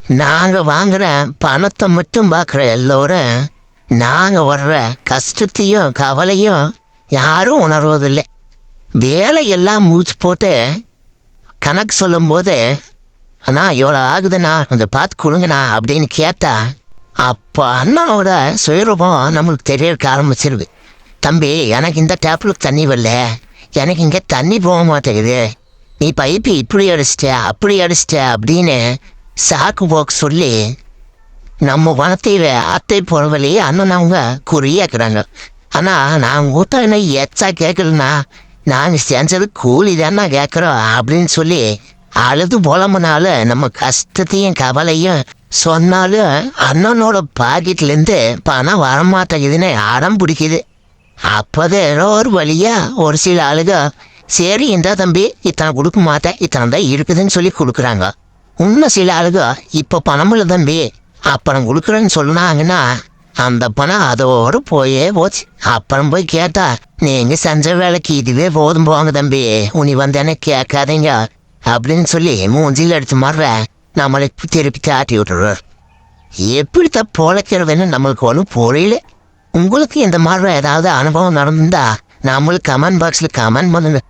நாங்கள் வாங்குற பணத்தை மட்டும் பார்க்குற எல்லோரும் நாங்கள் வர்ற கஷ்டத்தையும் கவலையும் யாரும் உணர்வதில்லை. வேலையெல்லாம் மூச்சு போட்டு கணக்கு சொல்லும்போது அண்ணா இவ்வளோ ஆகுதுண்ணா கொஞ்சம் பார்த்து கொடுங்கண்ணா அப்படின்னு கேட்டா அப்போ அண்ணனோட சுயரூபம் நம்மளுக்கு தெரியறக்க ஆரம்பிச்சிருது. தம்பி, எனக்கு இந்த டேப்பில் தண்ணி வரல, எனக்கு இங்கே தண்ணி போக மாட்டேங்குது, நீ பைப்பு இப்படி அடிச்சிட்ட அப்படி அடிச்சிட்ட அப்படின்னு சாக்கு போக்கு சொல்லி நம்ம பணத்தை அத்தை போகிறவழி அண்ணன் அவங்க குறியாக்குறாங்க. ஆனால் நான் உங்கள்கிட்ட என்ன எச்சா கேட்கலண்ணா, நாங்கள் செஞ்சது கூலி தானே கேட்குறோம் அப்படின்னு சொல்லி அழுது புலம்புனால நம்ம கஷ்டத்தையும் கவலையும் சொன்னாலும் அண்ணனோட பாக்கெட்லேருந்து பணம் வரமாட்டேங்குதுன்னு அடம் பிடிக்குது. அப்போதான் ஏதோ ஒரு வழியா ஒரு சில ஆளுங்க சரி இந்த தம்பி இத்தனை கொடுக்க மாட்டேன், இத்தனை தான் இருக்குதுன்னு சொல்லி கொடுக்குறாங்க. இன்னும் சில ஆளுங்க இப்போ பணம் இல்லை தம்பி அப்புறம் கொடுக்குறேன்னு சொன்னாங்கன்னா அந்த பணம் அதோடு போயே போச்சு. அப்புறம் போய் கேட்டா நீங்கள் செஞ்ச வேலைக்கு இதுவே போதும் போங்க தம்பி, உனி வந்தேன்னு கேட்காதீங்க அப்படின்னு சொல்லி மூஞ்சியில் அடிச்ச மாதிரி நம்மளை திருப்பி காட்டி விட்டுருவார். எப்படித்தான் பொழைக்கிறதுன்னு நம்மளுக்கு ஒன்றும் புரியல. உங்களுக்கு இந்த மாதிரி ஏதாவது அனுபவம் நடந்தா நம்மளுக்கு கமெண்ட் பாக்ஸில் கமெண்ட் பண்ணுங்க.